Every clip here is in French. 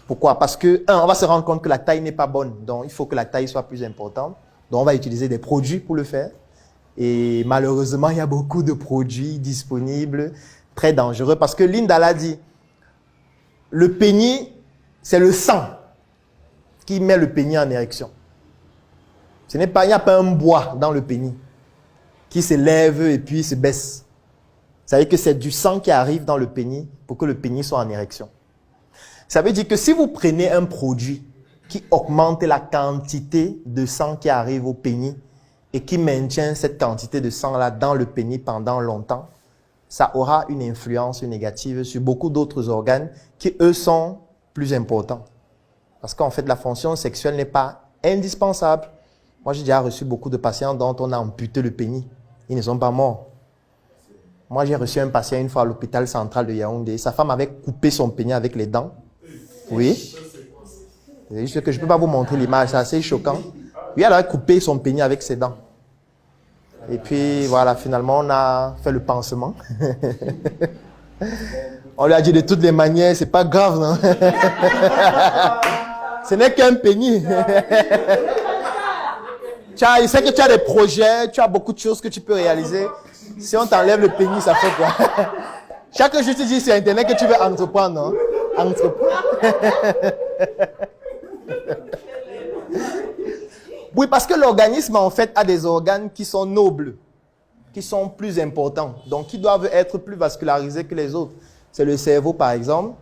Pourquoi? Parce que, on va se rendre compte que la taille n'est pas bonne. Donc, il faut que la taille soit plus importante. Donc, on va utiliser des produits pour le faire. Et malheureusement, il y a beaucoup de produits disponibles, très dangereux. Parce que Linda l'a dit, le pénis, c'est le sang qui met le pénis en érection. Il n'y a pas un bois dans le pénis qui se lève et puis se baisse. Ça veut dire que c'est du sang qui arrive dans le pénis pour que le pénis soit en érection. Ça veut dire que si vous prenez un produit qui augmente la quantité de sang qui arrive au pénis et qui maintient cette quantité de sang-là dans le pénis pendant longtemps, ça aura une influence négative sur beaucoup d'autres organes qui, eux, sont plus importants. Parce qu'en fait, la fonction sexuelle n'est pas indispensable. Moi, j'ai déjà reçu beaucoup de patients dont on a amputé le pénis. Ils ne sont pas morts. Moi, j'ai reçu un patient une fois à l'hôpital central de Yaoundé. Sa femme avait coupé son pénis avec les dents. Oui. C'est juste que je ne peux pas vous montrer l'image, c'est assez choquant. Oui, elle avait coupé son pénis avec ses dents. Et puis, voilà, finalement, on a fait le pansement. On lui a dit de toutes les manières, c'est pas grave, non? Ce n'est qu'un pénis. Il sait que tu as des projets, tu as beaucoup de choses que tu peux réaliser. Si on t'enlève le pénis, ça fait quoi? Chaque jour, tu dis sur Internet que tu veux entreprendre, non? Oui, parce que l'organisme, en fait, a des organes qui sont nobles, qui sont plus importants, donc qui doivent être plus vascularisés que les autres. C'est le cerveau, par exemple,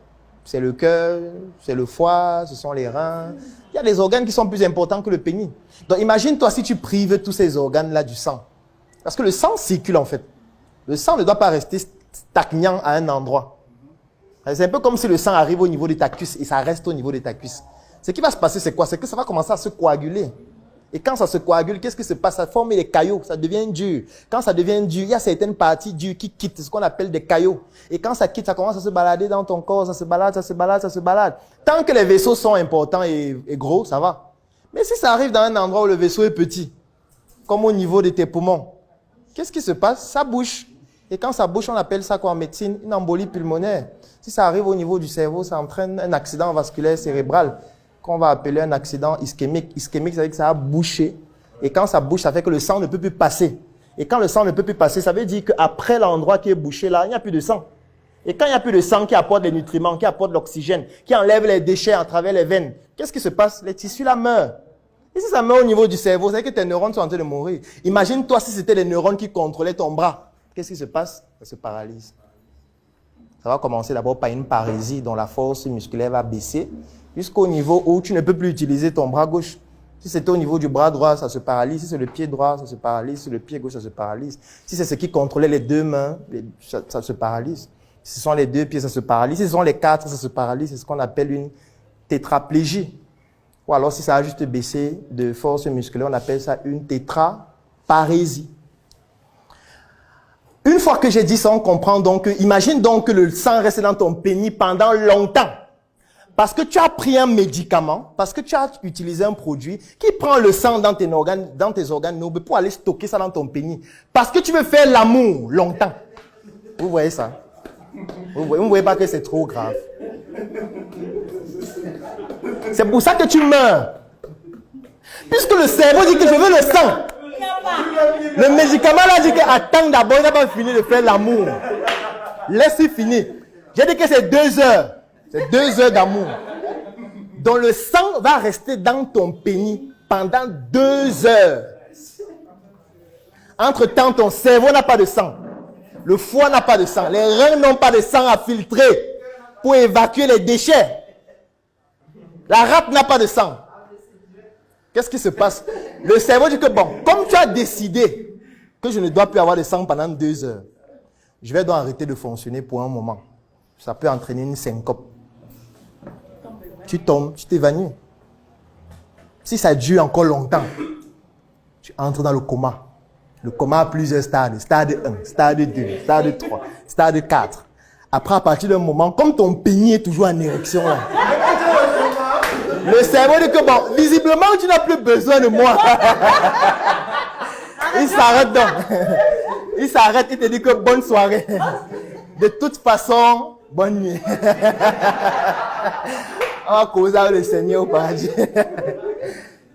c'est le cœur, c'est le foie, ce sont les reins. Il y a des organes qui sont plus importants que le pénis. Donc, imagine-toi si tu prives tous ces organes-là du sang. Parce que le sang circule, en fait. Le sang ne doit pas rester stagnant à un endroit. C'est un peu comme si le sang arrive au niveau de ta cuisse et ça reste au niveau de ta cuisse. Ce qui va se passer, c'est quoi? C'est que ça va commencer à se coaguler. Et quand ça se coagule, qu'est-ce qui se passe? Ça forme des caillots, ça devient dur. Quand ça devient dur, il y a certaines parties dures qui quittent, ce qu'on appelle des caillots. Et quand ça quitte, ça commence à se balader dans ton corps, ça se balade, ça se balade, ça se balade. Tant que les vaisseaux sont importants et gros, ça va. Mais si ça arrive dans un endroit où le vaisseau est petit, comme au niveau de tes poumons, qu'est-ce qui se passe? Ça bouche. Et quand ça bouche, on appelle ça quoi en médecine? Une embolie pulmonaire. Si ça arrive au niveau du cerveau, ça entraîne un accident vasculaire cérébral qu'on va appeler un accident ischémique. Ischémique, ça veut dire que ça a bouché. Et quand ça bouche, ça fait que le sang ne peut plus passer. Et quand le sang ne peut plus passer, ça veut dire qu'après l'endroit qui est bouché là, il n'y a plus de sang. Et quand il n'y a plus de sang qui apporte les nutriments, qui apporte l'oxygène, qui enlève les déchets à travers les veines, qu'est-ce qui se passe? Les tissus là meurent. Et si ça meurt au niveau du cerveau, ça veut dire que tes neurones sont en train de mourir. Imagine-toi si c'était les neurones qui contrôlaient ton bras. Qu'est-ce qui se passe? Ça se paralyse. Ça va commencer d'abord par une parésie dont la force musculaire va baisser jusqu'au niveau où tu ne peux plus utiliser ton bras gauche. Si c'est au niveau du bras droit, ça se paralyse. Si c'est le pied droit, ça se paralyse. Si c'est le pied gauche, ça se paralyse. Si c'est ce qui contrôlait les deux mains, ça se paralyse. Si ce sont les deux pieds, ça se paralyse. Si ce sont les quatre, ça se paralyse. C'est ce qu'on appelle une tétraplégie. Ou alors, si ça a juste baissé de force musculaire, on appelle ça une tétraparésie. Une fois que j'ai dit ça, on comprend donc que, imagine donc que le sang reste dans ton pénis pendant longtemps. Parce que tu as pris un médicament, parce que tu as utilisé un produit qui prend le sang dans tes organes nobles pour aller stocker ça dans ton pénis. Parce que tu veux faire l'amour longtemps. Vous voyez ça? Vous ne voyez pas que c'est trop grave. C'est pour ça que tu meurs. Puisque le cerveau dit que je veux le sang. Le médicament là dit que attends d'abord, il n'a pas fini de faire l'amour. Laisse-le finir. J'ai dit que c'est 2 heures. C'est 2 heures d'amour. Donc le sang va rester dans ton pénis pendant 2 heures. Entre-temps, ton cerveau n'a pas de sang. Le foie n'a pas de sang. Les reins n'ont pas de sang à filtrer pour évacuer les déchets. La rate n'a pas de sang. Qu'est-ce qui se passe? Le cerveau dit que bon, comme tu as décidé que je ne dois plus avoir de sang pendant 2 heures, je vais donc arrêter de fonctionner pour un moment. Ça peut entraîner une syncope. Tu tombes, tu t'évanouis. Si ça dure encore longtemps, tu entres dans le coma. Le coma a plusieurs stades. Stade 1, stade 2, stade 3, stade 4. Après, à partir d'un moment, comme ton pénis est toujours en érection, là, le cerveau dit que bon, visiblement, tu n'as plus besoin de moi. Il s'arrête donc. Il s'arrête, il te dit que bonne soirée. De toute façon, bonne nuit. On va causer avec le Seigneur au paradis.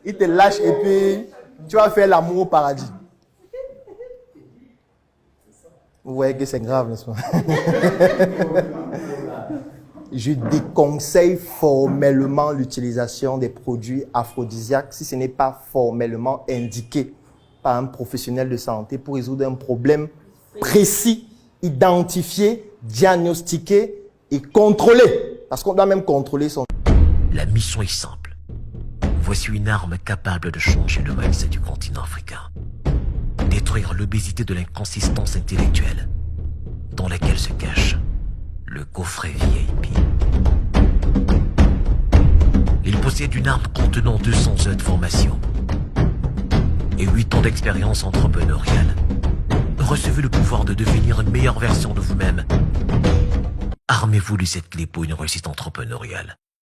Il te lâche et puis tu vas faire l'amour au paradis. Vous voyez que c'est grave, n'est-ce pas? Je déconseille formellement l'utilisation des produits aphrodisiaques si ce n'est pas formellement indiqué par un professionnel de santé pour résoudre un problème précis, identifié, diagnostiqué et contrôlé. Parce qu'on doit même contrôler son... La mission est simple. Voici une arme capable de changer le mindset du continent africain. Détruire l'obésité de l'inconsistance intellectuelle dans laquelle se cache le coffret VIP. Il possède une arme contenant 200 heures de formation et 8 ans d'expérience entrepreneuriale. Recevez le pouvoir de devenir une meilleure version de vous-même. Armez-vous de cette clé pour une réussite entrepreneuriale.